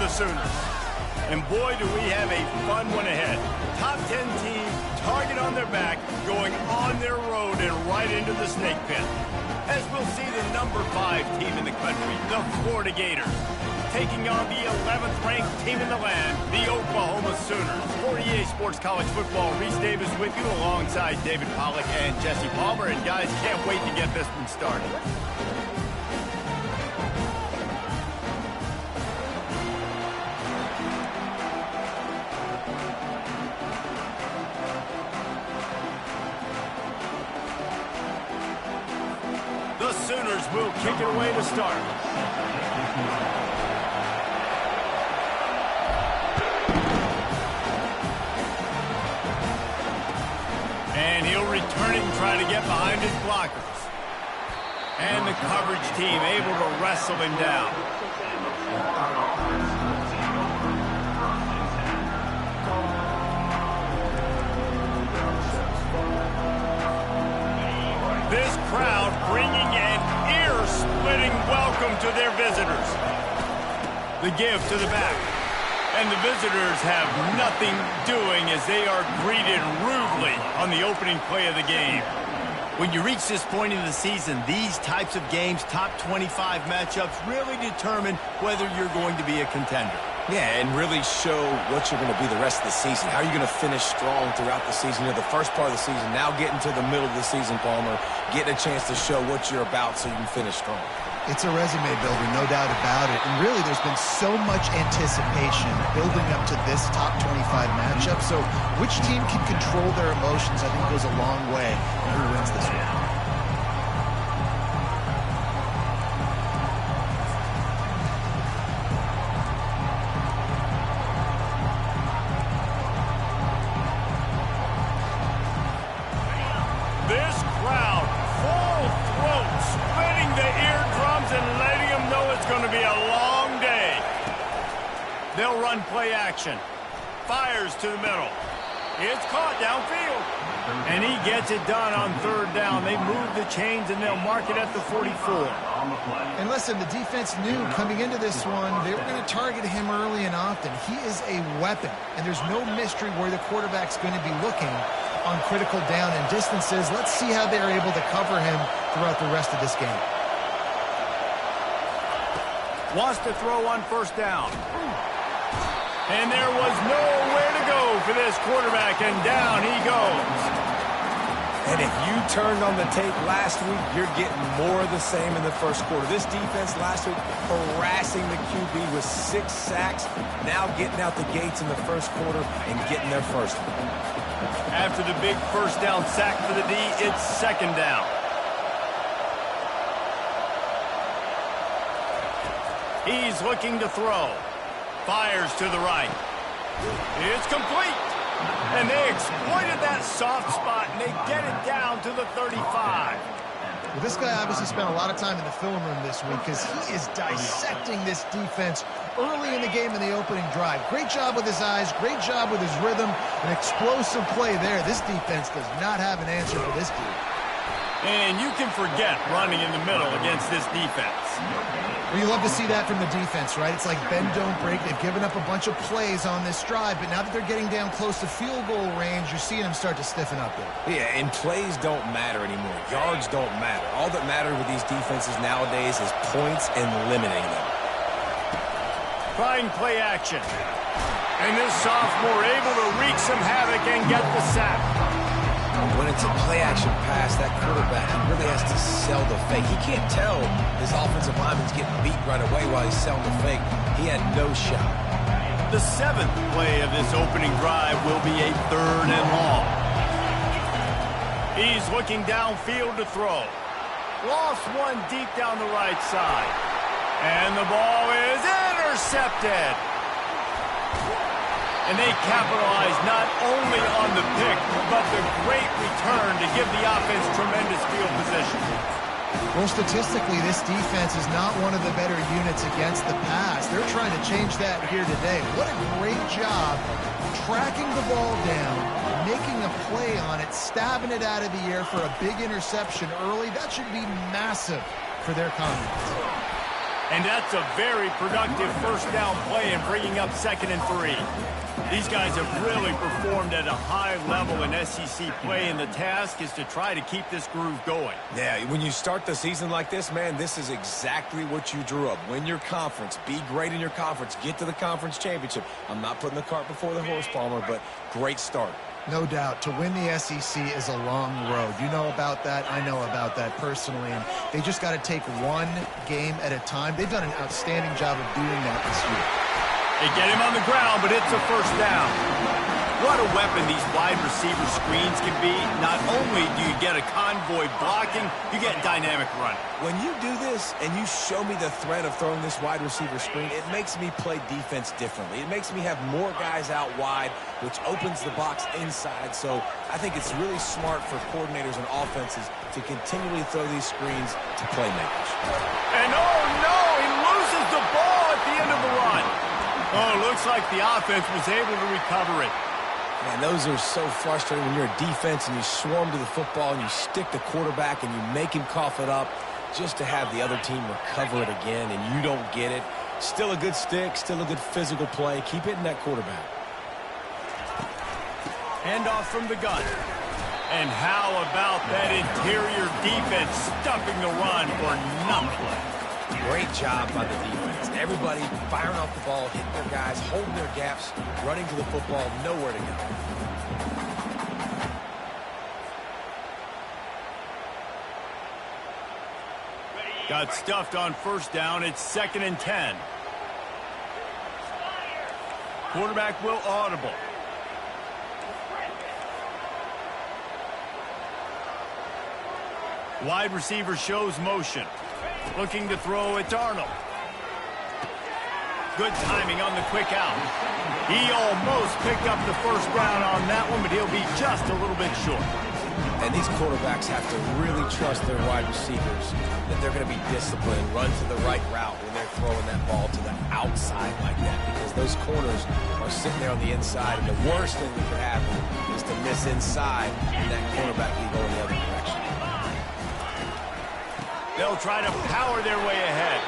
the Sooners. And boy, do we have a fun one ahead. Top 10 team, target on their back, going on their road and right into the snake pit. As we'll see the number 5 team in the country, the Florida Gators, taking on the 11th ranked team in the land, the Oklahoma Sooners. For EA Sports College Football, Reese Davis with you alongside David Pollack and Jesse Palmer. And guys, can't wait to get this one started. The Sooners will kick it away to start. And he'll return it and try to get behind his blockers. And the coverage team able to wrestle him down. This crowd bringing an ear-splitting welcome to their visitors. The give to the back. And the visitors have nothing doing as they are greeted rudely on the opening play of the game. When you reach this point in the season, these types of games, top 25 matchups, really determine whether you're going to be a contender. Yeah, and really show what you're going to be the rest of the season. How are you going to finish strong throughout the season? You're the first part of the season, now getting to the middle of the season, Palmer, getting a chance to show what you're about so you can finish strong. It's a resume builder, no doubt about it. And really, there's been so much anticipation building up to this top 25 matchup. So which team can control their emotions, I think, goes a long way in who wins this one. This crowd, full throat, splitting the eardrums and letting them know it's going to be a long day. They'll run play action. Fires to the middle. It's caught downfield. And he gets it done on third down. They move the chains and they'll mark it at the 44. And listen, the defense knew coming into this one, they were going to target him early and often. He is a weapon, and there's no mystery where the quarterback's going to be looking on critical down and distances. Let's see how they're able to cover him throughout the rest of this game. Wants to throw on first down. And there was nowhere to go for this quarterback, and down he goes. And if you turned on the tape last week, you're getting more of the same in the first quarter. This defense last week harassing the QB with 6 sacks, now getting out the gates in the first quarter and getting their first one. After the big first down sack for the D, it's second down. He's looking to throw. Fires to the right. It's complete. And they exploited that soft spot, and they get it down to the 35. Well, this guy obviously spent a lot of time in the film room this week because he is dissecting this defense early in the game in the opening drive. Great job with his eyes, great job with his rhythm, an explosive play there. This defense does not have an answer for this dude. And you can forget running in the middle against this defense. Well, you love to see that from the defense, right? It's like bend, don't break. They've given up a bunch of plays on this drive, but now that they're getting down close to field goal range, you're seeing them start to stiffen up there. Yeah, and plays don't matter anymore. Yards don't matter. All that matters with these defenses nowadays is points and limiting them. Trying play action. And this sophomore able to wreak some havoc and get the sack. When it's a play-action pass, that quarterback really has to sell the fake. He can't tell his offensive lineman's getting beat right away while he's selling the fake. He had no shot. The 7th play of this opening drive will be a 3rd and long. He's looking downfield to throw. Lost one deep down the right side. And the ball is intercepted. And they capitalize not only on the pick, but the great return to give the offense tremendous field position. Well, statistically, this defense is not one of the better units against the pass. They're trying to change that here today. What a great job tracking the ball down, making a play on it, stabbing it out of the air for a big interception early. That should be massive for their confidence. And that's a very productive first down play in bringing up 2nd and 3. These guys have really performed at a high level in SEC play, and the task is to try to keep this groove going. Yeah, when you start the season like this, man, this is exactly what you drew up. Win your conference. Be great in your conference. Get to the conference championship. I'm not putting the cart before the horse, Palmer, but great start. No doubt. To win the SEC is a long road. You know about that. I know about that personally. And they just got to take one game at a time. They've done an outstanding job of doing that this year. They get him on the ground, but it's a first down. What a weapon these wide receiver screens can be. Not only do you get a convoy blocking, you get dynamic running. When you do this and you show me the threat of throwing this wide receiver screen, it makes me play defense differently. It makes me have more guys out wide, which opens the box inside. So I think it's really smart for coordinators and offenses to continually throw these screens to playmakers. And oh no, he loses the ball at the end of the run. Oh, looks like the offense was able to recover it. Man, those are so frustrating when you're a defense and you swarm to the football and you stick the quarterback and you make him cough it up just to have the other team recover it again and you don't get it. Still a good stick, still a good physical play. Keep hitting that quarterback. Handoff from the gun. And how about that interior defense stuffing the run for nothing? Great job by the defense. Everybody firing off the ball, hitting their guys, holding their gaps, running to the football, nowhere to go. Got stuffed on first down. It's 2nd and 10. Quarterback will audible. Wide receiver shows motion. Looking to throw it to Arnold. Good timing on the quick out. He almost picked up the first down on that one, but he'll be just a little bit short. And these quarterbacks have to really trust their wide receivers that they're going to be disciplined, run to the right route when they're throwing that ball to the outside like that, because those corners are sitting there on the inside, and the worst thing that could happen is to miss inside and that cornerback be going the other direction. They'll try to power their way ahead.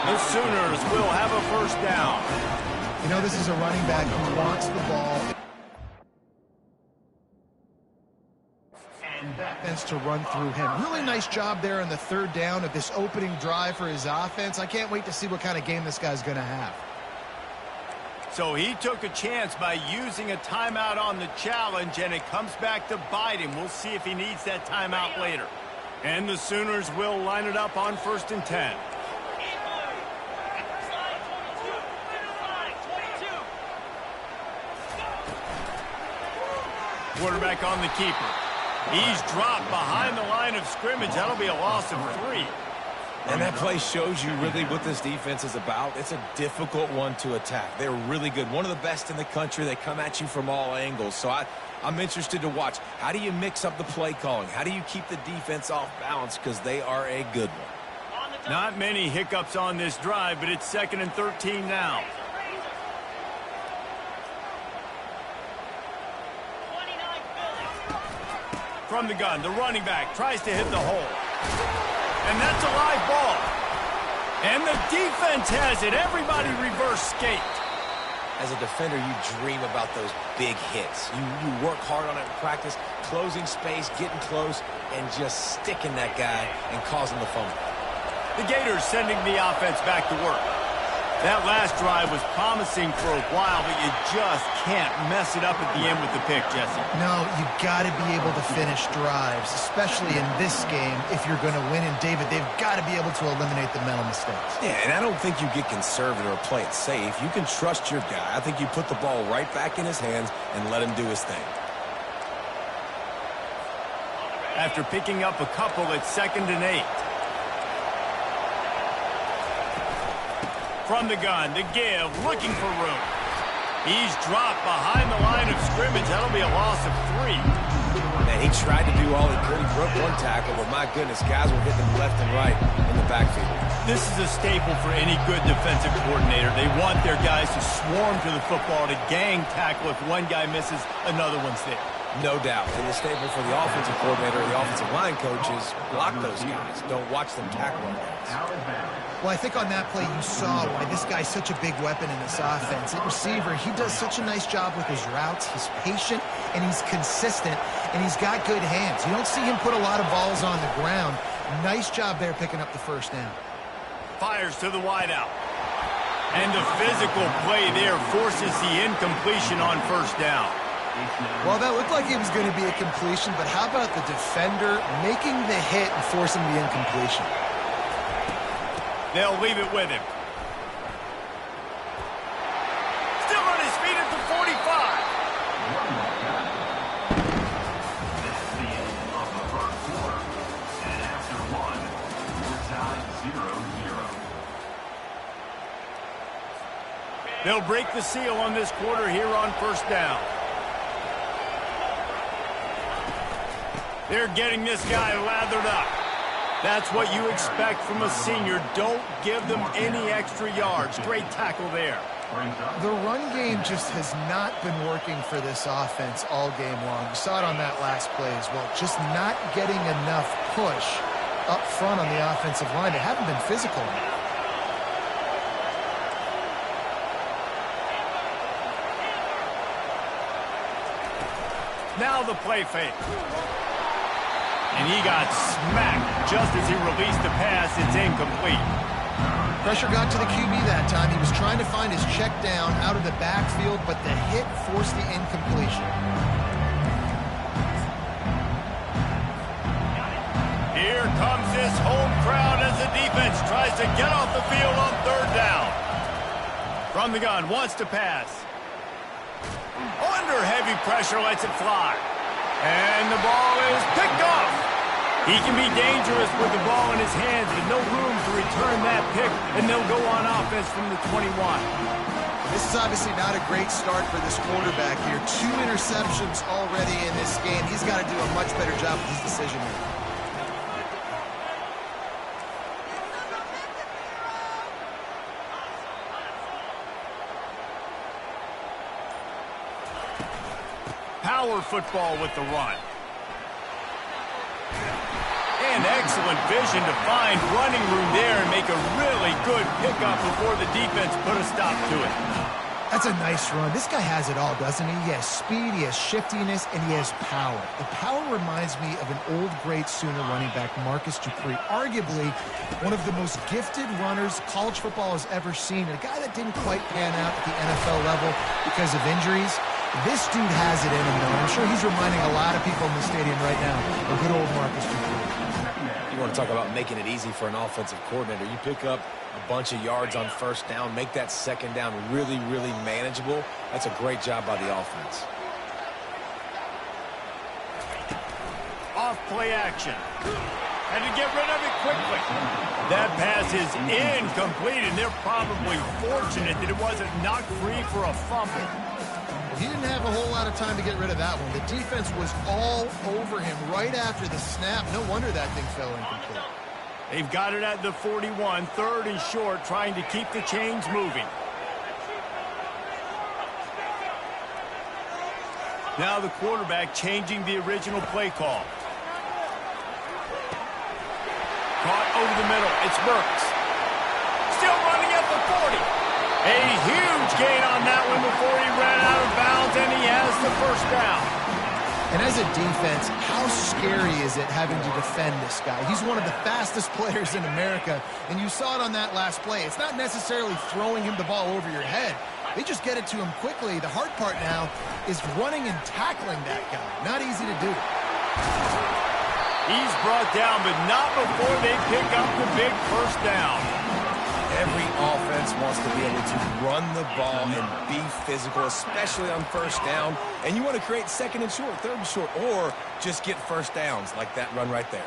The Sooners will have a first down. You know, this is a running back who wants the ball and defense to run through him. Really nice job there on the 3rd down of this opening drive for his offense. I can't wait to see what kind of game this guy's going to have. So he took a chance by using a timeout on the challenge, and it comes back to bite him. We'll see if he needs that timeout later. And the Sooners will line it up on 1st and 10. Quarterback on the keeper. He's dropped behind the line of scrimmage. That'll be a loss of 3. And that play shows you really what this defense is about. It's a difficult one to attack. They're really good. One of the best in the country. They come at you from all angles. So I'm interested to watch. How do you mix up the play calling? How do you keep the defense off balance? Because they are a good one. Not many hiccups on this drive, but it's 2nd and 13 now. From the gun, the running back tries to hit the hole. And that's a live ball. And the defense has it. Everybody reverse skate. As a defender, you dream about those big hits. You work hard on it in practice, closing space, getting close, and just sticking that guy and causing the fumble. The Gators sending the offense back to work. That last drive was promising for a while, but you just can't mess it up at the end with the pick, Jesse. No, you got to be able to finish drives, especially in this game if you're going to win. And, David, they've got to be able to eliminate the mental mistakes. Yeah, and I don't think you get conservative or play it safe. You can trust your guy. I think you put the ball right back in his hands and let him do his thing. After picking up a couple, it's 2nd and 8. From the gun, the give, looking for room. He's dropped behind the line of scrimmage. That'll be a loss of 3. Man, he tried to do all he could. He broke one tackle, but my goodness, guys were hitting him left and right in the backfield. This is a staple for any good defensive coordinator. They want their guys to swarm to the football, to gang tackle. If one guy misses, another one's there. No doubt. And the staple for the offensive coordinator and the offensive line coach is block those guys. Don't watch them tackle them. Well, I think on that play you saw why this guy's such a big weapon in this offense. At receiver, he does such a nice job with his routes. He's patient, and he's consistent, and he's got good hands. You don't see him put a lot of balls on the ground. Nice job there picking up the first down. Fires to the wideout. And the physical play there forces the incompletion on first down. Well, that looked like it was going to be a completion, but how about the defender making the hit and forcing the incompletion? They'll leave it with him. Still on his feet at the 45. That's the end of the first quarter. And after one, we're tied 0-0. They'll break the seal on this quarter here on first down. They're getting this guy lathered up. That's what you expect from a senior. Don't give them any extra yards. Great tackle there. The run game just has not been working for this offense all game long. You saw it on that last play as well. Just not getting enough push up front on the offensive line. They haven't been physical. Now the play fake. And he got smacked just as he released the pass. It's incomplete. Pressure got to the QB that time. He was trying to find his check down out of the backfield, but the hit forced the incompletion. Here comes this home crowd as the defense tries to get off the field on third down. From the gun, wants to pass. Under heavy pressure, lets it fly. And the ball is picked off. He can be dangerous with the ball in his hands, but no room to return that pick, and they'll go on offense from the 21. This is obviously not a great start for this quarterback here. 2 interceptions already in this game. He's got to do a much better job with his decision making. Power football with the run. And excellent vision to find running room there and make a really good pickup before the defense put a stop to it. That's a nice run. This guy has it all, doesn't he? He has speed, he has shiftiness, and he has power. The power reminds me of an old great Sooner running back, Marcus Dupree. Arguably one of the most gifted runners college football has ever seen. And a guy that didn't quite pan out at the NFL level because of injuries. This dude has it in him, though. I'm sure he's reminding a lot of people in the stadium right now of good old Marcus Dupree. You want to talk about making it easy for an offensive coordinator. You pick up a bunch of yards on first down, make that second down really, really manageable. That's a great job by the offense. Off play action. And to get rid of it quickly. That pass is incomplete, and they're probably fortunate that it wasn't knocked free for a fumble. He didn't have a whole lot of time to get rid of that one. The defense was all over him right after the snap. No wonder that thing fell incomplete. They've got it at the 41, third and short, trying to keep the chains moving. Now the quarterback changing the original play call. Caught over the middle. It's Burks. Still running at the 40. A huge gain on that one before he ran out of bounds, and he has the first down. And as a defense, how scary is it having to defend this guy? He's one of the fastest players in America, and you saw it on that last play. It's not necessarily throwing him the ball over your head. They just get it to him quickly. The hard part now is running and tackling that guy. Not easy to do. He's brought down, but not before they pick up the big first down. Every offense wants to be able to run the ball and be physical, especially on first down. And you want to create second and short, third and short, or just get first downs like that run right there.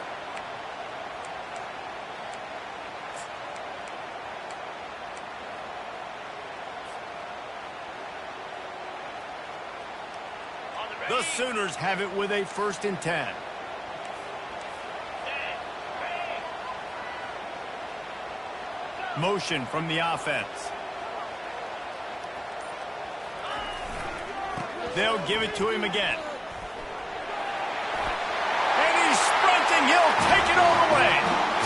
The Sooners have it with a 1st and 10. Motion from the offense. They'll give it to him again. throwing. He'll take it all the way.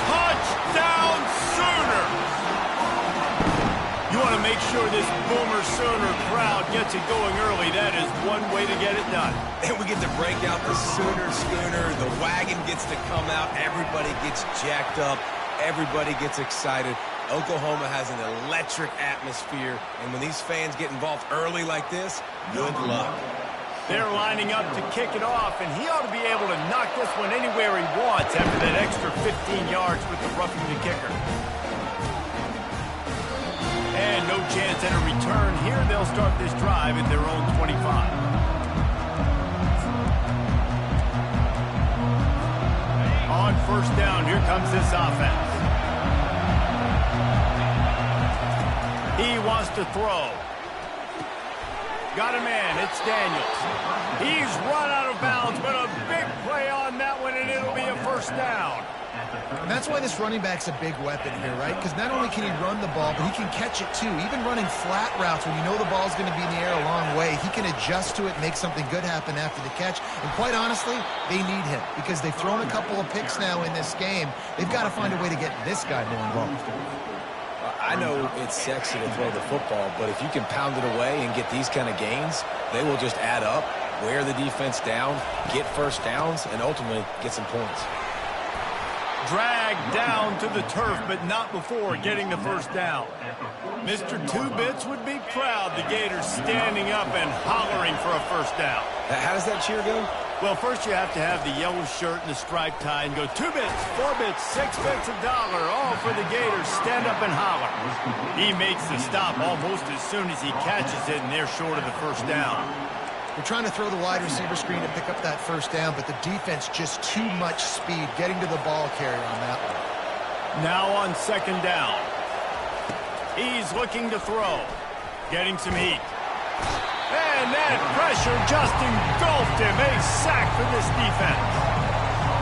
Touchdown Sooners! You want to make sure this Boomer Sooner crowd gets it going early. That is one way to get it done. And we get to break out the Sooner Schooner. The wagon gets to come out. Everybody gets jacked up. Everybody gets excited. Oklahoma has an electric atmosphere. And when these fans get involved early like this, good luck. They're lining up to kick it off, and he ought to be able to knock this one anywhere he wants after that extra 15 yards with the roughing the kicker. And no chance at a return here. They'll start this drive at their own 25. On first down, here comes this offense. He wants to throw. Got a man. It's Daniels. He's run out of bounds, but a big play on that one, and it'll be a first down. And that's why this running back's a big weapon here, right? Because not only can he run the ball, but he can catch it too. Even running flat routes when you know the ball's going to be in the air a long way, he can adjust to it, make something good happen after the catch. And quite honestly, they need him because they've thrown a couple of picks now in this game. They've got to find a way to get this guy more involved. I know it's sexy to throw the football, but if you can pound it away and get these kind of gains, they will just add up, wear the defense down, get first downs, and ultimately get some points. Dragged down to the turf, but not before getting the first down. Mr. Two-Bits would be proud. The Gators standing up and hollering for a first down. How does that cheer go? Well, first you have to have the yellow shirt and the striped tie and go 2 bits, 4 bits, 6 bits, $1, all for the Gators. Stand up and holler. He makes the stop almost as soon as he catches it, and they're short of the first down. They're trying to throw the wide receiver screen to pick up that first down, but the defense just too much speed getting to the ball carrier on that one. Now on second down. He's looking to throw. Getting some heat. And that pressure just engulfed him. A sack for this defense.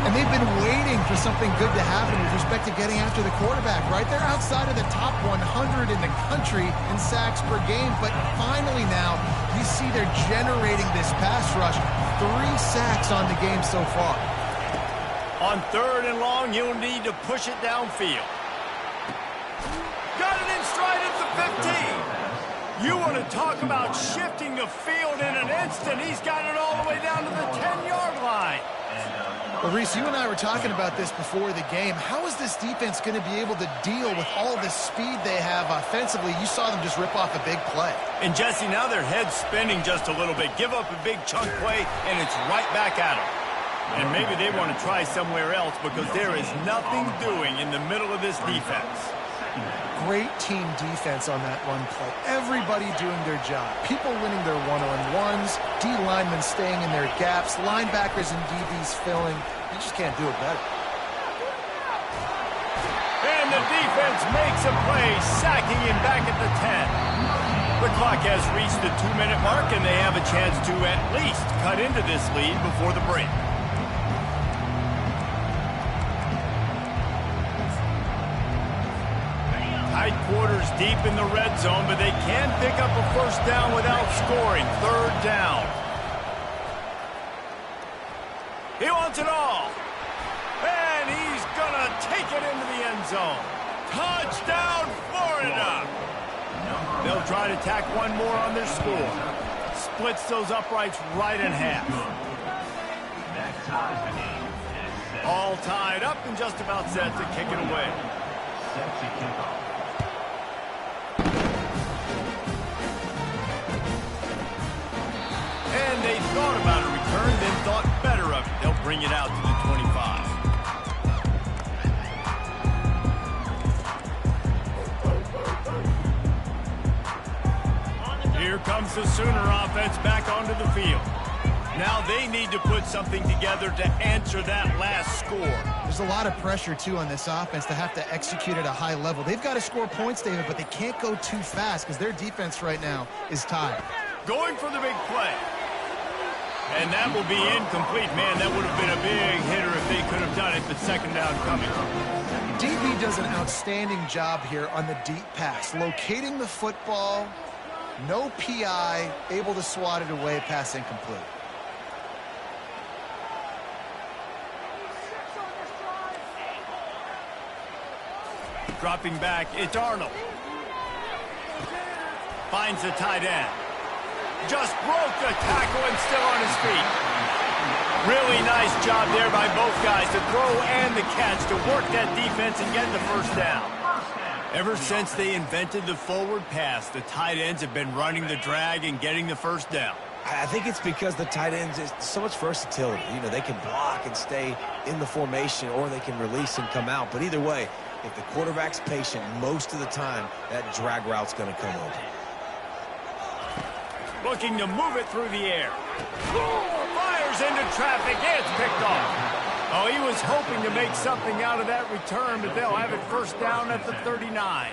And they've been waiting for something good to happen with respect to getting after the quarterback, right? They're outside of the top 100 in the country in sacks per game, but finally now you see they're generating this pass rush. 3 sacks on the game so far. On third and long, you'll need to push it downfield. Got it in stride at the 15. You want to talk about shifting the field in an instant. He's got it all the way down to the 10-yard line. Well, Reese, you and I were talking about this before the game. How is this defense going to be able to deal with all the speed they have offensively? You saw them just rip off a big play. And, Jesse, now their head's spinning just a little bit. Give up a big chunk play, and it's right back at them. And maybe they want to try somewhere else because there is nothing doing in the middle of this defense. Great team defense on that run play. Everybody doing their job. People winning their one-on-ones, D linemen staying in their gaps, linebackers and DBs filling. You just can't do it better. And the defense makes a play, sacking him back at the 10. The clock has reached the 2-minute mark, and they have a chance to at least cut into this lead before the break. Tight quarters deep in the red zone, but they can pick up a first down without scoring. Third down. He wants it all. And he's going to take it into the end zone. Touchdown, Florida. They'll try to tack one more on their score. Splits those uprights right in half. All tied up and just about set to kick it away. And they thought about a return, then thought better of it. They'll bring it out to the 25. Here comes the Sooner offense back onto the field. Now they need to put something together to answer that last score. There's a lot of pressure, too, on this offense to have to execute at a high level. They've got to score points, David, but they can't go too fast because their defense right now is tired. Going for the big play. And that will be incomplete. Man, that would have been a big hitter if they could have done it, but second down coming. DB does an outstanding job here on the deep pass. Locating the football, no PI, able to swat it away, pass incomplete. Dropping back, it's Arnold. Finds the tight end. Just broke the tackle and still on his feet. Really nice job there by both guys to throw and the catch to work that defense and get the first down. Ever since they invented the forward pass, the tight ends have been running the drag and getting the first down. I think it's because the tight ends is so much versatility. You know, they can block and stay in the formation, or they can release and come out. But either way, if the quarterback's patient most of the time, that drag route's going to come open. Looking to move it through the air. Fires into traffic. It's picked off. Oh, he was hoping to make something out of that return, but they'll have it first down at the 39.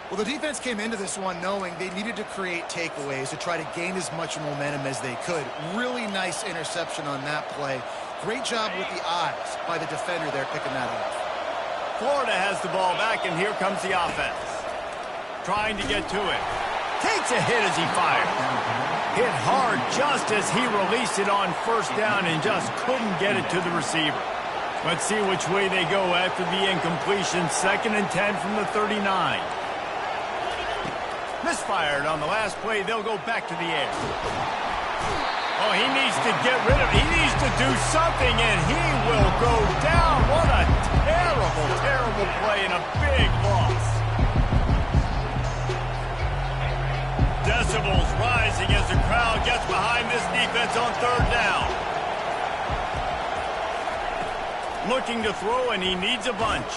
Well, the defense came into this one knowing they needed to create takeaways to try to gain as much momentum as they could. Really nice interception on that play. Great job with the eyes by the defender there picking that off. Florida has the ball back, and here comes the offense. Trying to get to it. Takes a hit as he fires. Hit hard just as he released it on first down and just couldn't get it to the receiver. Let's see which way they go after the incompletion. 2nd and 10 from the 39. Misfired on the last play. They'll go back to the air. Oh, he needs to get rid of it. He needs to do something, and he will go down. What a terrible, terrible play and a big loss. Decibels rising as the crowd gets behind this defense on 3rd down. Looking to throw, and he needs a bunch.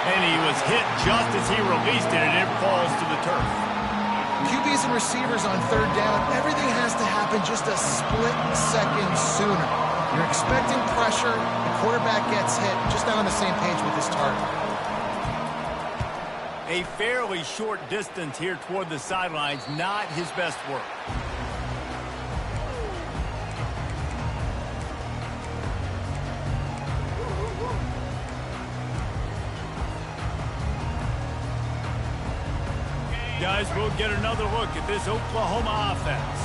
And he was hit just as he released it, and it falls to the turf. QBs and receivers on 3rd down, everything has to happen just a split second sooner. You're expecting pressure, the quarterback gets hit, just not on the same page with his target. A fairly short distance here toward the sidelines, not his best work. Guys, we'll get another look at this Oklahoma offense.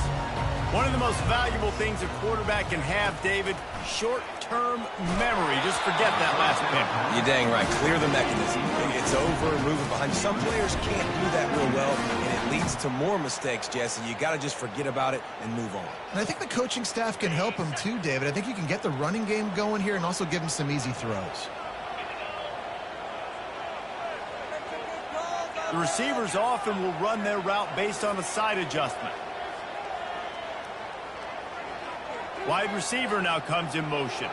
One of the most valuable things a quarterback can have, David, short-term memory. Just forget that last pick. You're dang right. Clear the mechanism. It's over, move it behind. Some players can't do that real well, and it leads to more mistakes, Jesse. You got to just forget about it and move on. And I think the coaching staff can help him too, David. I think you can get the running game going here and also give him some easy throws. The receivers often will run their route based on a side adjustment. Wide receiver now comes in motion.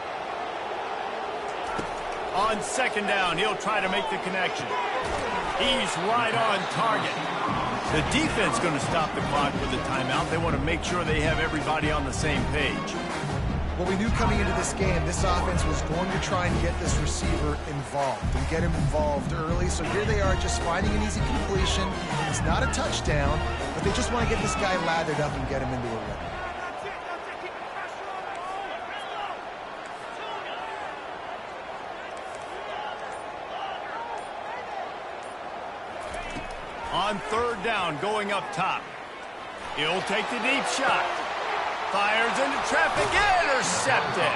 On 2nd down, he'll try to make the connection. He's right on target. The defense going to stop the clock with a timeout. They want to make sure they have everybody on the same page. Well, we knew coming into this game, this offense was going to try and get this receiver involved and get him involved early. So here they are just finding an easy completion. It's not a touchdown, but they just want to get this guy lathered up and get him into a rhythm. On 3rd down, going up top. He'll take the deep shot. Fires into traffic, intercepted.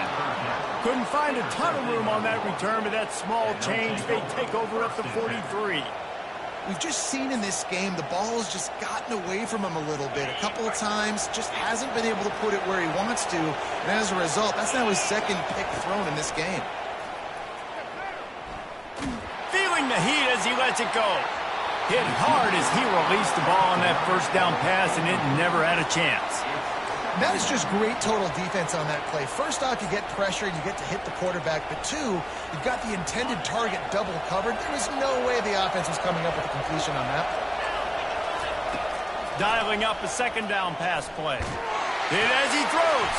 Couldn't find a ton of room on that return, but that small change, they take over at the 43. We've just seen in this game, the ball has just gotten away from him a little bit. A couple of times, just hasn't been able to put it where he wants to. And as a result, that's now his 2nd pick thrown in this game. Feeling the heat as he lets it go. Hit hard as he released the ball on that 1st down pass, and it never had a chance. That is just great total defense on that play. First off, you get pressure and you get to hit the quarterback. But 2, you've got the intended target double covered. There was no way the offense was coming up with a completion on that. Dialing up a 2nd down pass play. Hit as he throws.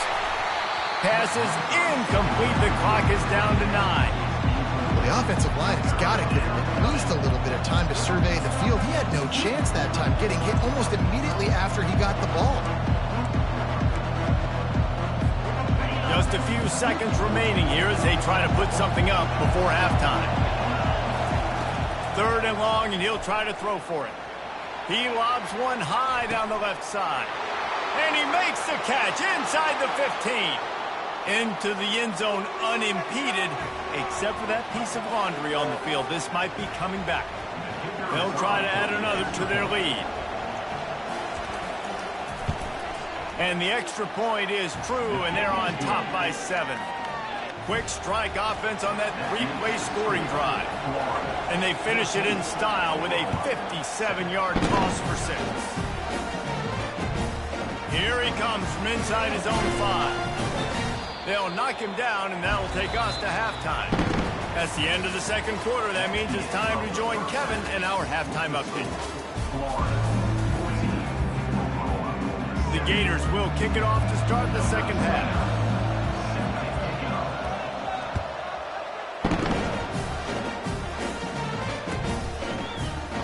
Pass is incomplete. The clock is down to 9. Well, the offensive line has got to give him at least a little bit of time to survey the field. He had no chance that time, getting hit almost immediately after he got the ball. Just a few seconds remaining here as they try to put something up before halftime. 3rd and long, and he'll try to throw for it. He lobs one high down the left side. And he makes the catch inside the 15. into the end zone unimpeded, except for that piece of laundry on the field. This might be coming back. They'll try to add another to their lead. And the extra point is true, and they're on top by 7. Quick strike offense on that 3-play scoring drive. And they finish it in style with a 57-yard toss for 6. Here he comes from inside his own 5. They'll knock him down, and that'll take us to halftime. That's the end of the second quarter. That means it's time to join Kevin in our halftime update. The Gators will kick it off to start the second half.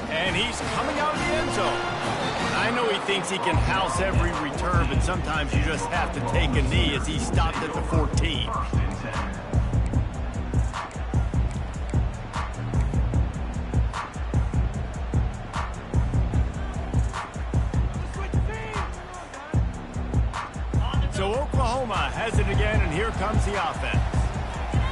And he's coming out of the end zone. I know he thinks he can house every return, but sometimes you just have to take a knee as he stopped at the 14. So Oklahoma has it again, and here comes the offense.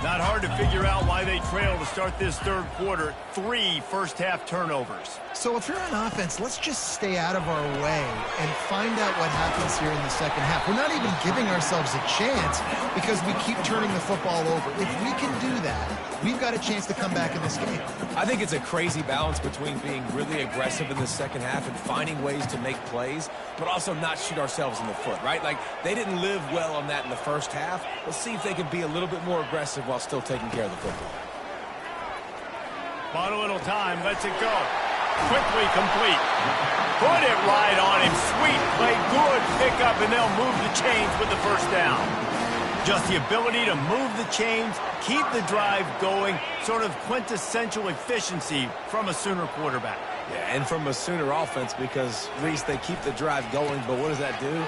Not hard to figure out why they trail to start this third quarter. 3 first-half turnovers. So if you're on offense, let's just stay out of our way and find out what happens here in the second half. We're not even giving ourselves a chance because we keep turning the football over. If we can do that, we've got a chance to come back in this game. I think it's a crazy balance between being really aggressive in the second half and finding ways to make plays, but also not shoot ourselves in the foot, right? Like, they didn't live well on that in the first half. Let's see if they can be a little bit more aggressive while still taking care of the football. Bought a little time, lets it go. Quickly complete. Put it right on him. Sweet play, good pickup, and they'll move the chains with the first down. Just the ability to move the chains, keep the drive going, sort of quintessential efficiency from a Sooner quarterback. Yeah, and from a Sooner offense because, Reese, they keep the drive going, but what does that do?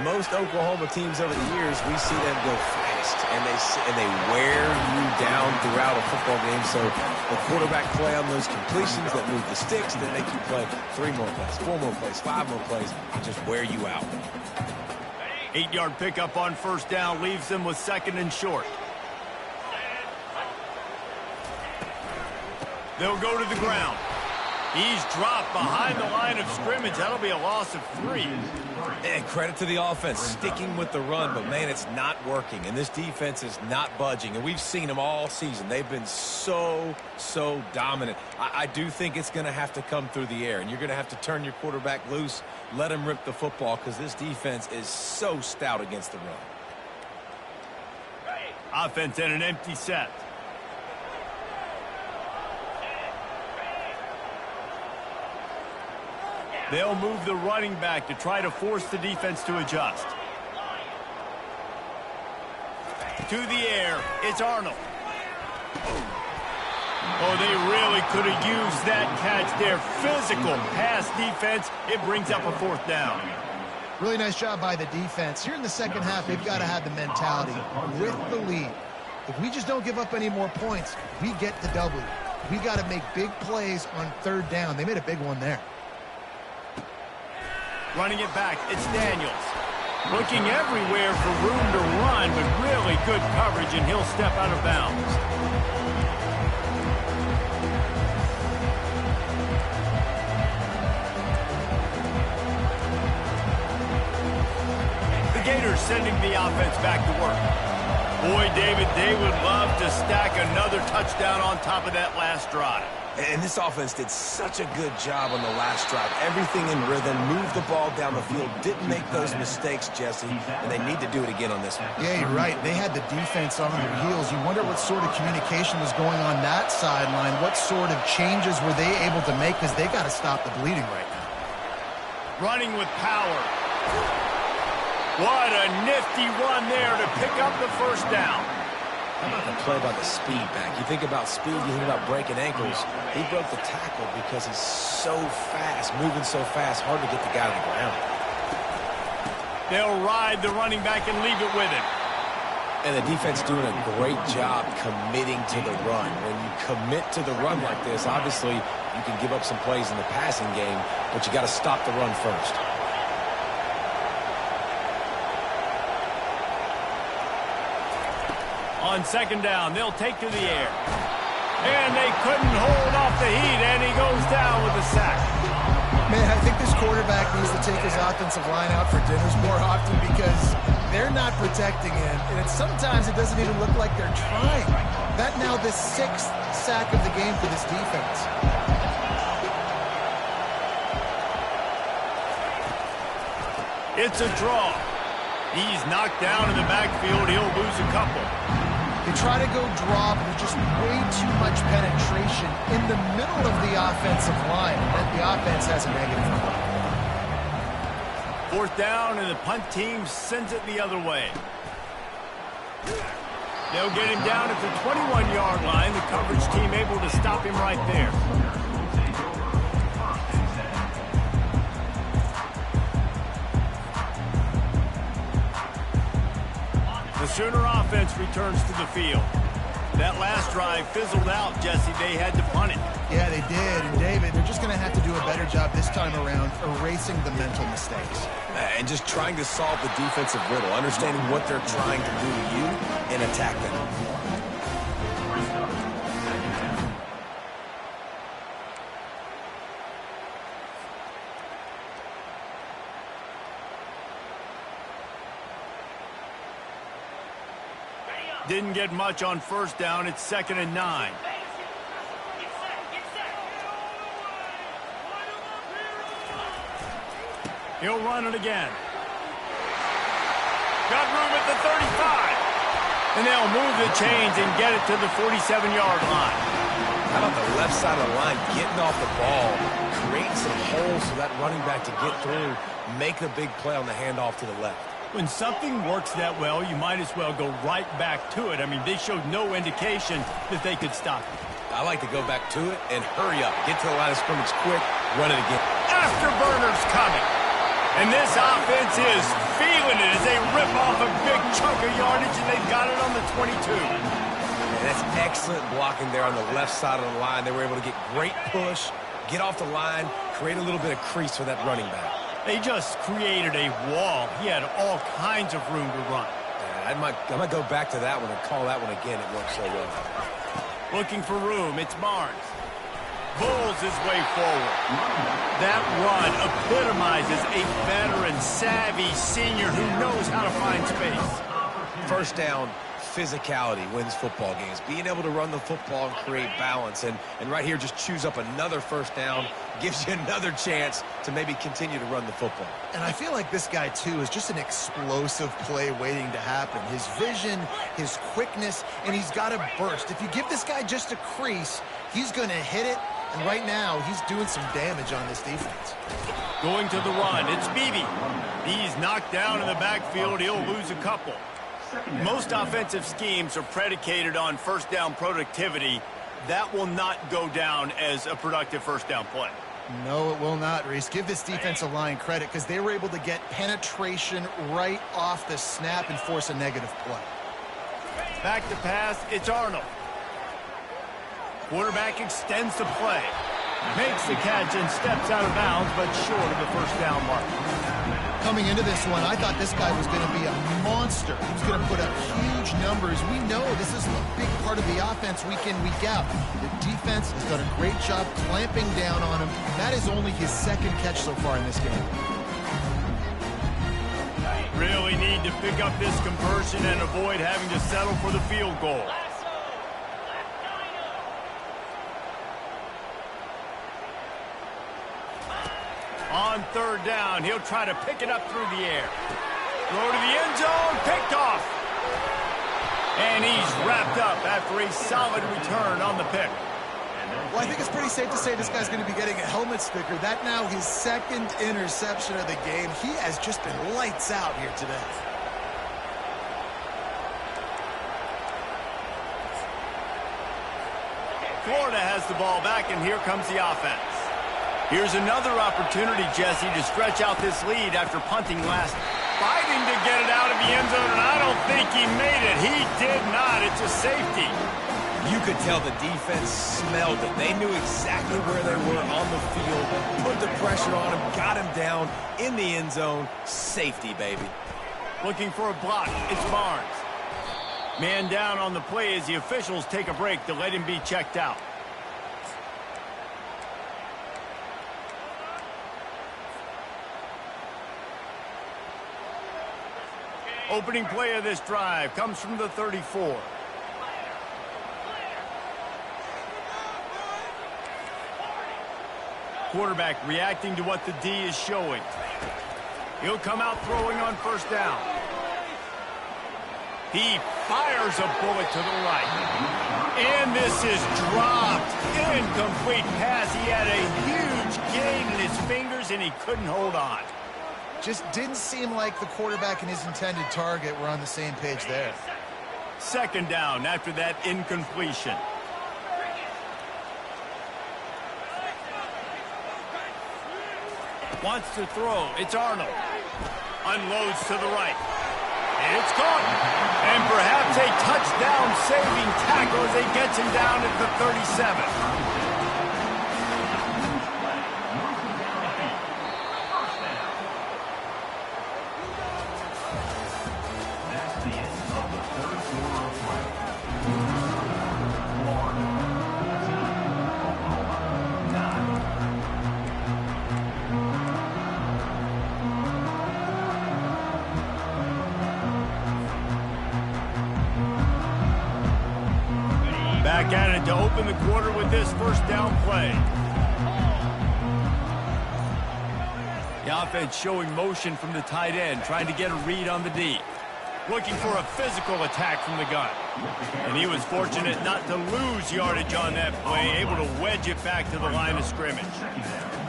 Most Oklahoma teams over the years, we see them go fast, and they wear you down throughout a football game. So the quarterback play on those completions that move the sticks, then they can play 3 more plays, 4 more plays, 5 more plays, and just wear you out. 8-yard pickup on first down leaves them with 2nd and short. They'll go to the ground. He's dropped behind the line of scrimmage. That'll be a loss of 3. And credit to the offense, sticking with the run, but, man, it's not working. And this defense is not budging. And we've seen them all season. They've been so dominant. I do think it's going to have to come through the air. And you're going to have to turn your quarterback loose, let him rip the football, because this defense is so stout against the run. Offense in an empty set. They'll move the running back to try to force the defense to adjust. To the air, it's Arnold. Oh, they really could have used that catch there. Physical pass defense. It brings up a 4th down. Really nice job by the defense. Here in the second half, they've got to have the mentality with the lead. If we just don't give up any more points, we get the W. We got to make big plays on 3rd down. They made a big one there. Running it back, it's Daniels. Looking everywhere for room to run, but really good coverage, and he'll step out of bounds. The Gators sending the offense back to work. Boy, David, they would love to stack another touchdown on top of that last drive. And this offense did such a good job on the last drive. Everything in rhythm, moved the ball down the field, didn't make those mistakes, Jesse, and they need to do it again on this one. Yeah, you're right. They had the defense on their heels. You wonder what sort of communication was going on that sideline. What sort of changes were they able to make, because they got to stop the bleeding right now. Running with power. What a nifty run there to pick up the first down. How about the play by the speed back? You think about speed, you think about breaking ankles. He broke the tackle because he's so fast, moving so fast, hard to get the guy to the ground. They'll ride the running back and leave it with him. And the defense doing a great job committing to the run. When you commit to the run like this, obviously you can give up some plays in the passing game, but you got to stop the run first. On second down, they'll take to the air. And they couldn't hold off the heat, and he goes down with a sack. Man, I think this quarterback needs to take his offensive line out for dinners more often because they're not protecting him. And sometimes it doesn't even look like they're trying. That now the 6th sack of the game for this defense. It's a draw. He's knocked down in the backfield. He'll lose a couple. They try to go draw, but there's just way too much penetration in the middle of the offensive line, and the offense has a negative play. Fourth down, and the punt team sends it the other way. They'll get him down at the 21-yard line. The coverage team able to stop him right there. The Sooner offense returns to the field. That last drive fizzled out, Jesse. They had to punt it. Yeah, they did. And, David, they're just going to have to do a better job this time around erasing the mental mistakes. And just trying to solve the defensive riddle, understanding what they're trying to do to you and attack them. Didn't get much on first down. It's 2nd and 9. He'll run it again. Got room at the 35. And they'll move the chains and get it to the 47-yard line. How about the left side of the line getting off the ball, creating some holes for that running back to get through, make a big play on the handoff to the left. When something works that well, you might as well go right back to it. I mean, they showed no indication that they could stop it. I like to go back to it and hurry up. Get to the line of scrimmage quick, run it again. Afterburners coming. And this offense is feeling it as they rip off a big chunk of yardage, and they've got it on the 22. And that's excellent blocking there on the left side of the line. They were able to get great push, get off the line, create a little bit of crease for that running back. They just created a wall. He had all kinds of room to run. I might go back to that one and call that one again. It worked so well. Looking for room. It's Barnes. Bulls his way forward. That run epitomizes a veteran, savvy senior who knows how to find space. First down, physicality wins football games. Being able to run the football and create balance. And right here, just choose up another first down. Gives you another chance to maybe continue to run the football. And I feel like this guy, too, is just an explosive play waiting to happen. His vision, his quickness, and he's got a burst. If you give this guy just a crease, he's going to hit it. And right now, he's doing some damage on this defense. Going to the run, it's Beebe. He's knocked down in the backfield. He'll lose a couple. Most offensive schemes are predicated on first down productivity. That will not go down as a productive first down play. No, it will not, Reese. Give this defensive line credit because they were able to get penetration right off the snap and force a negative play. Back to pass, it's Arnold. Quarterback extends the play. Makes the catch and steps out of bounds, but short of the first down mark. Coming into this one, I thought this guy was going to be a monster. He was going to put up huge numbers. We know this is a big part of the offense week in, week out. The defense has done a great job clamping down on him. That is only his 2nd catch so far in this game. Really need to pick up this conversion and avoid having to settle for the field goal. On third down, he'll try to pick it up through the air. Throw to the end zone, picked off. And he's wrapped up after a solid return on the pick. Well, I think it's pretty safe to say this guy's going to be getting a helmet sticker. That now his 2nd interception of the game. He has just been lights out here today. Florida has the ball back, and here comes the offense. Here's another opportunity, Jesse, to stretch out this lead after punting last. Fighting to get it out of the end zone, and I don't think he made it. He did not. It's a safety. You could tell the defense smelled it. They knew exactly where they were on the field, put the pressure on him, got him down in the end zone. Safety, baby. Looking for a block. It's Barnes. Man down on the play as the officials take a break to let him be checked out. Opening play of this drive comes from the 34. Quarterback reacting to what the D is showing. He'll come out throwing on first down. He fires a bullet to the right. And this is dropped. Incomplete pass. He had a huge gain in his fingers, and he couldn't hold on. Just didn't seem like the quarterback and his intended target were on the same page there. Second down after that incompletion. Wants to throw. It's Arnold. Unloads to the right. It's caught. And perhaps a touchdown-saving tackle as he gets him down at the 37. Back at it to open the quarter with this first down play. The offense showing motion from the tight end, trying to get a read on the D. Looking for a physical attack from the gun. And he was fortunate not to lose yardage on that play, able to wedge it back to the line of scrimmage.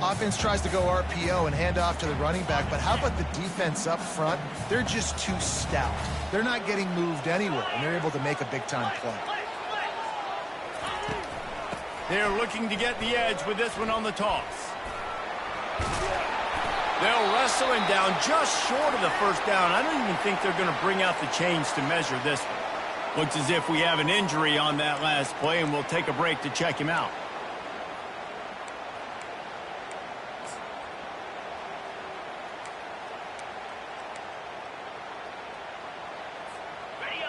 Offense tries to go RPO and hand off to the running back, but how about the defense up front? They're just too stout. They're not getting moved anywhere, and they're able to make a big-time play. They're looking to get the edge with this one on the toss. They'll wrestle him down just short of the first down. I don't even think they're going to bring out the chains to measure this one. Looks as if we have an injury on that last play, and we'll take a break to check him out.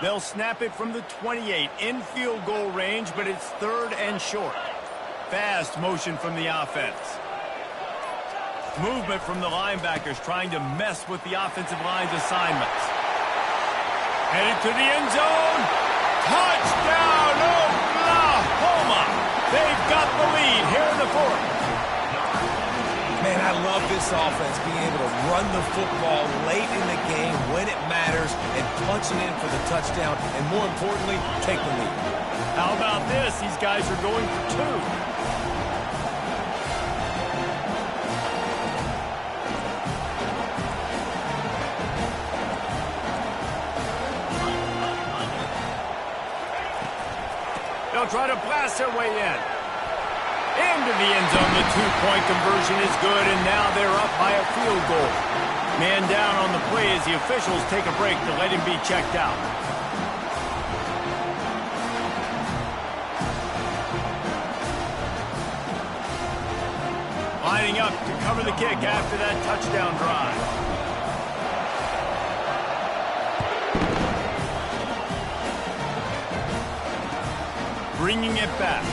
They'll snap it from the 28 in field goal range, but it's third and short. Fast motion from the offense. Movement from the linebackers trying to mess with the offensive line's assignments. Headed to the end zone. Touchdown, Oklahoma! They've got the lead here in the fourth. Man, I love this offense being able to run the football late in the game when it matters and punching in for the touchdown and, more importantly, take the lead. How about this? These guys are going for two. They'll try to blast their way in. Into the end zone, the two-point conversion is good, and now they're up by a field goal. Man down on the play as the officials take a break to let him be checked out. Lining up to cover the kick after that touchdown drive. Bringing it back.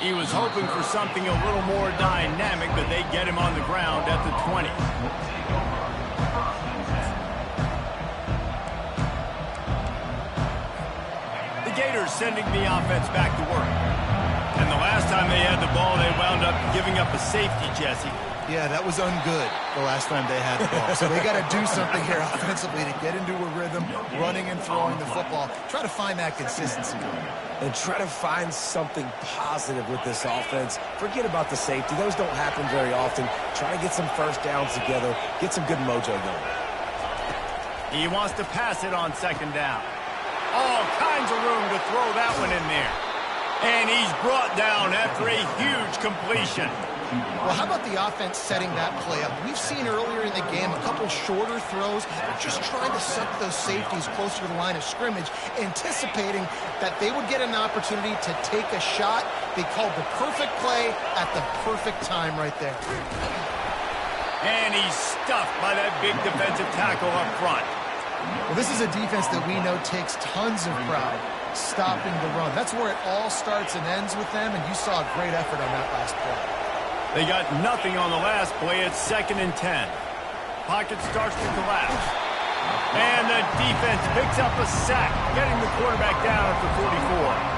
He was hoping for something a little more dynamic, but they get him on the ground at the 20. The Gators sending the offense back to work. And the last time they had the ball, they wound up giving up a safety, Jesse. Yeah, that was ungood the last time they had the ball. So they got to do something here offensively to get into a rhythm, running and throwing the football. Try to find that consistency. And try to find something positive with this offense. Forget about the safety. Those don't happen very often. Try to get some first downs together. Get some good mojo going. He wants to pass it on second down. All kinds of room to throw that one in there. And he's brought down after a huge completion. Well, how about the offense setting that play up? We've seen earlier in the game a couple shorter throws. They're just trying to suck those safeties closer to the line of scrimmage, anticipating that they would get an opportunity to take a shot. They called the perfect play at the perfect time right there. And he's stuffed by that big defensive tackle up front. Well, this is a defense that we know takes tons of pride stopping the run. That's where it all starts and ends with them, and you saw a great effort on that last play. They got nothing on the last play. It's 2nd and 10. Pocket starts to collapse. And the defense picks up a sack, getting the quarterback down at the 44.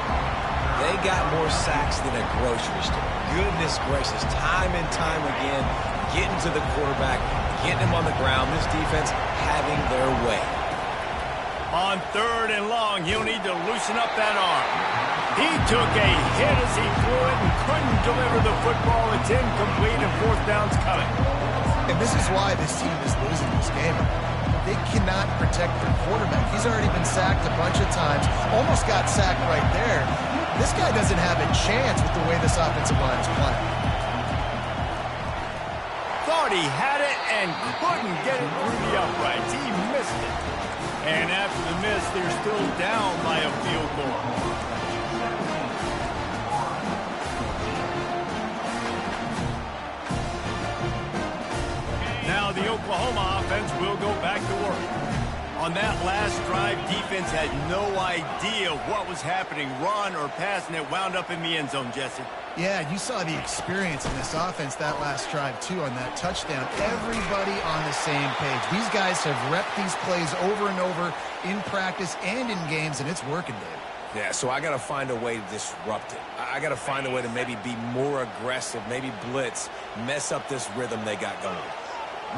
They got more sacks than a grocery store. Goodness gracious, time and time again, getting to the quarterback, getting him on the ground. This defense having their way. On 3rd and long, he'll need to loosen up that arm. He took a hit as he threw it and couldn't deliver the football. It's incomplete and 4th down's coming. And this is why this team is losing this game. They cannot protect their quarterback. He's already been sacked a bunch of times, almost got sacked right there. This guy doesn't have a chance with the way this offensive line is playing. Thought he had it and couldn't get it through the uprights. He missed it. And after the miss, they're still down by a field goal. Now the Oklahoma offense will go back to work. On that last drive, defense had no idea what was happening, run or pass, and it wound up in the end zone, Jesse. Yeah, you saw the experience in this offense that last drive, too, on that touchdown. Everybody on the same page. These guys have repped these plays over and over in practice and in games, and it's working, Dave. Yeah, so I got to find a way to disrupt it. I got to find a way to maybe be more aggressive, maybe blitz, mess up this rhythm they got going.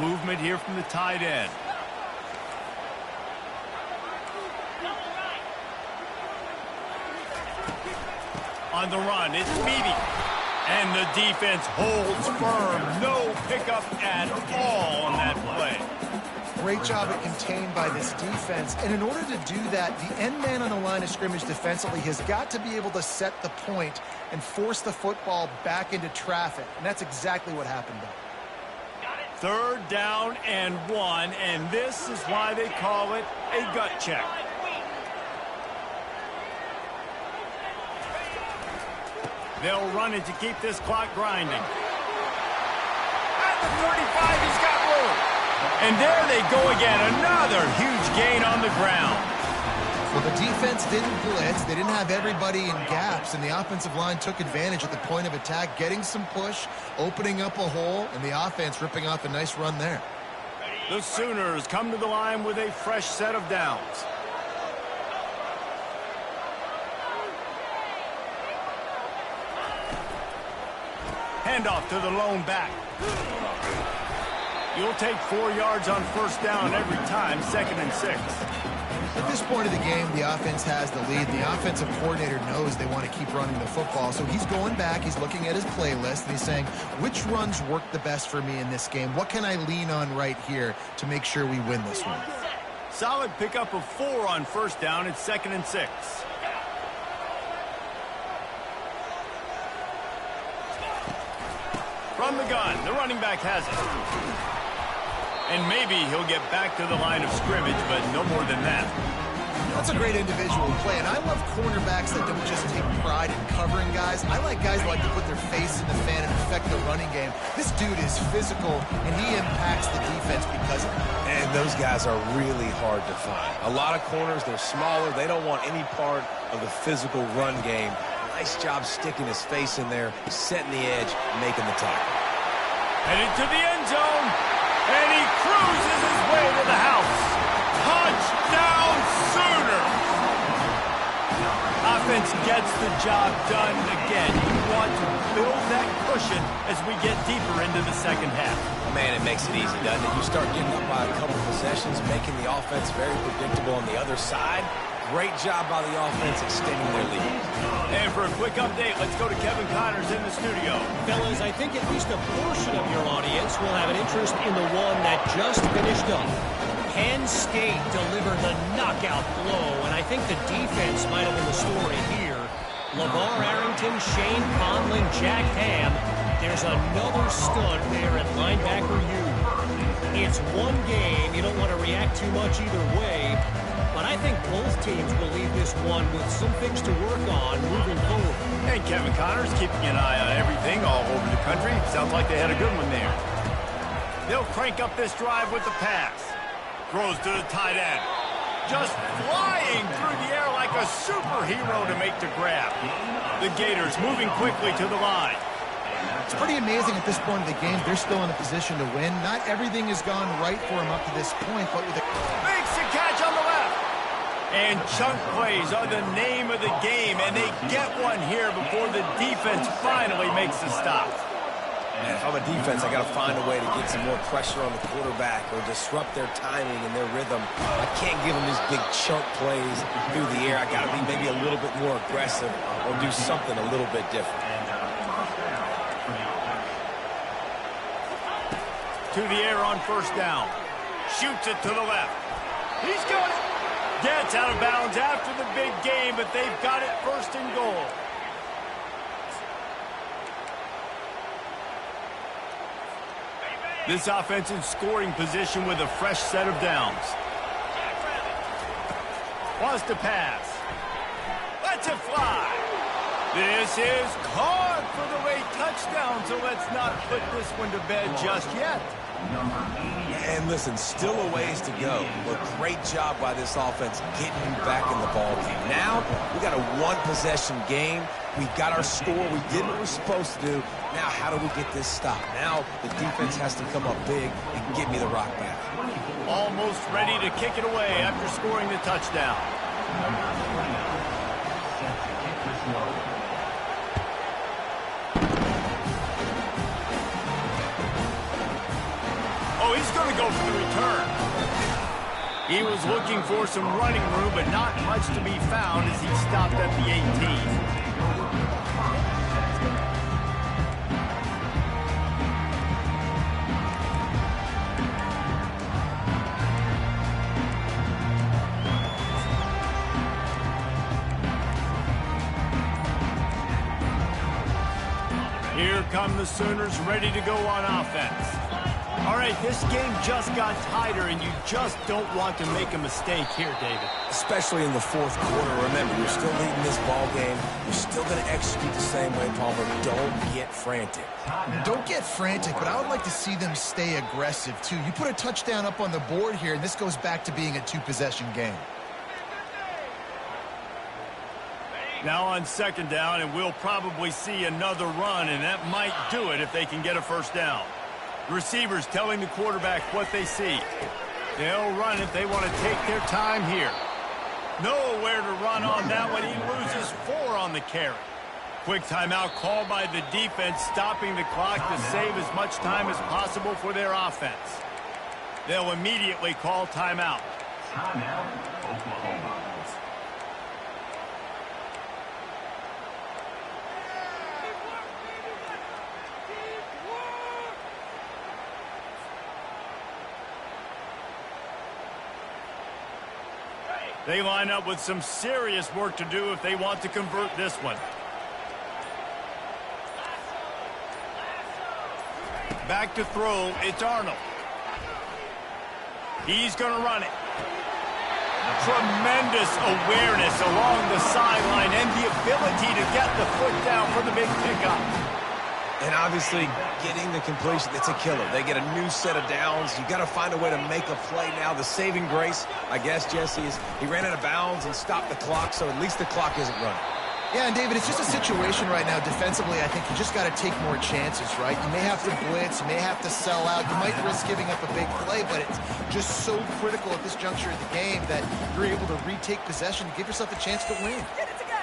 Movement here from the tight end. On the run, it's Beebe. And the defense holds firm. No pickup at all on that play. Great job at contained by this defense. And in order to do that, the end man on the line of scrimmage defensively has got to be able to set the point and force the football back into traffic. And that's exactly what happened there. 3rd down and 1, and this is why they call it a gut check. They'll run it to keep this clock grinding. At the 45, he's got room. And there they go again, another huge gain on the ground. Well, the defense didn't blitz. They didn't have everybody in gaps, and the offensive line took advantage at the point of attack, getting some push, opening up a hole, and the offense ripping off a nice run there. The Sooners come to the line with a fresh set of downs. Handoff to the lone back. You'll take 4 yards on 1st down every time, 2nd and 6. At this point of the game, the offense has the lead. The offensive coordinator knows they want to keep running the football, so he's going back, he's looking at his playlist, and he's saying, which runs work the best for me in this game? What can I lean on right here to make sure we win this one? Solid pickup of 4 on 1st down. It's 2nd and 6. From the gun, the running back has it. And maybe he'll get back to the line of scrimmage, but no more than that. That's a great individual play, and I love cornerbacks that don't just take pride in covering guys. I like guys that like to put their face in the fan and affect the running game. This dude is physical, and he impacts the defense because of it. And those guys are really hard to find. A lot of corners, they're smaller. They don't want any part of the physical run game. Nice job sticking his face in there, setting the edge, making the tackle. Headed to the end zone. And he cruises his way to the house. Touchdown, Sooners! Offense gets the job done again. You want to build that cushion as we get deeper into the 2nd half. Man, it makes it easy, doesn't it? You start getting up by a couple possessions, making the offense very predictable on the other side. Great job by the offense extending their lead. And for a quick update, let's go to Kevin Connors in the studio. Fellas, I think at least a portion of your audience will have an interest in the one that just finished up. Penn State delivered the knockout blow, and I think the defense might have been the story here. LeVar Arrington, Shane Conlon, Jack Ham. There's another stud there at linebacker U. It's one game. You don't want to react too much either way. But I think both teams will leave this one with some things to work on moving forward. And Kevin Connors keeping an eye on everything all over the country. Sounds like they had a good one there. They'll crank up this drive with the pass. Throws to the tight end. just flying through the air like a superhero to make the grab. The Gators moving quickly to the line. It's pretty amazing at this point of the game. They're still in a position to win. Not everything has gone right for them up to this point, but with a... Makes a catch on the left. And chunk plays are the name of the game, and they get one here before the defense finally makes the stop. Man, if I'm a defense, I got to find a way to get some more pressure on the quarterback or disrupt their timing and their rhythm. I can't give them these big chunk plays through the air. I got to be maybe a little bit more aggressive or do something a little bit different. To the air on first down. Shoots it to the left. He's got it. Gets out of bounds after the big game, but they've got it first and goal. This offense in scoring position with a fresh set of downs. Wants to pass. Lets it fly. This is caught for the late touchdown, so let's not put this one to bed just yet. And listen, still a ways to go, but great job by this offense getting you back in the ball game. Now, we got a one-possession game. We got our score. We did what we're supposed to do. Now, how do we get this stop? Now, the defense has to come up big and give me the rock back. Almost ready to kick it away after scoring the touchdown. Oh, he's going to go for the return. He was looking for some running room, but not much to be found as he stopped at the 18. Here come the Sooners ready to go on offense. All right, this game just got tighter, and you just don't want to make a mistake here, David. Especially in the fourth quarter. Remember, you're still leading this ball game. You're still going to execute the same way, Palmer. Don't get frantic. Don't get frantic, but I would like to see them stay aggressive, too. You put a touchdown up on the board here, and this goes back to being a two-possession game. Now on second down, and we'll probably see another run, and that might do it if they can get a first down. Receivers telling the quarterback what they see. They'll run if they want to take their time here. Nowhere to run on that one. He loses 4 on the carry. Quick timeout called by the defense, stopping the clock to save as much time as possible for their offense. They'll immediately call timeout. Timeout, Oklahoma. They line up with some serious work to do if they want to convert this one. Back to throw, it's Arnold. He's going to run it. Tremendous awareness along the sideline and the ability to get the foot down for the big pickup. And obviously, getting the completion, it's a killer. They get a new set of downs. You got to find a way to make a play now. The saving grace, I guess, Jesse, is he ran out of bounds and stopped the clock, so at least the clock isn't running. Yeah, and David, it's just a situation right now defensively. I think you just got to take more chances, right? You may have to blitz, you may have to sell out, you might risk giving up a big play, but it's just so critical at this juncture of the game that you're able to retake possession and give yourself a chance to win. Get it together.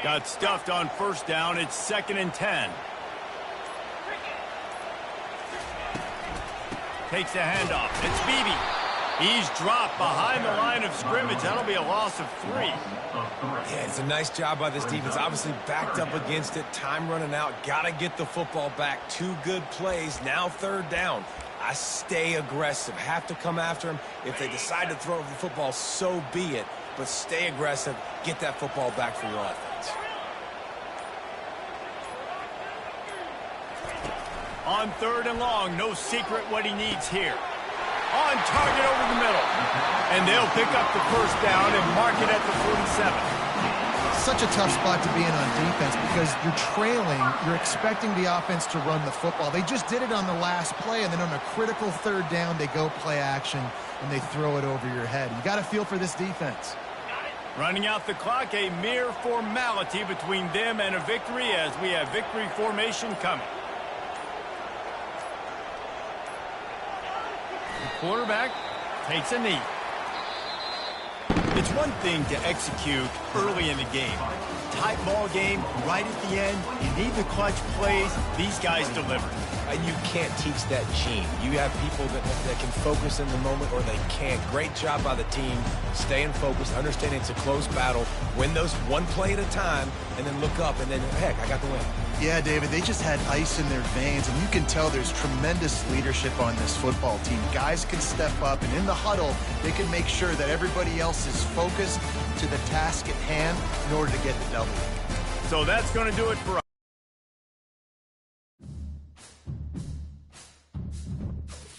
Got stuffed on first down. It's 2nd and 10. Takes a handoff. It's Beebe. He's dropped behind the line of scrimmage. That'll be a loss of 3. Yeah, it's a nice job by this defense. Obviously backed up against it. Time running out. Got to get the football back. 2 good plays. Now 3rd down. I stay aggressive. Have to come after him. If they decide to throw the football, so be it. But stay aggressive. Get that football back for your offense. On 3rd and long, no secret what he needs here. On target over the middle. And they'll pick up the first down and mark it at the 47. such a tough spot to be in on defense because you're trailing, you're expecting the offense to run the football. They just did it on the last play, and then on a critical third down, they go play action, and they throw it over your head. You got to feel for this defense. Running out the clock, a mere formality between them and a victory as we have victory formation coming. The quarterback takes a knee. It's one thing to execute early in the game. Tight ball game, right at the end. You need the clutch plays. These guys deliver. You can't teach that gene. You have people that can focus in the moment or they can't. Great job by the team, staying focused, understanding it's a close battle, win those one play at a time, and then look up, and then, heck, I got the win. Yeah, David, they just had ice in their veins, and you can tell there's tremendous leadership on this football team. Guys can step up, and in the huddle, they can make sure that everybody else is focused to the task at hand in order to get the W. So that's going to do it for us.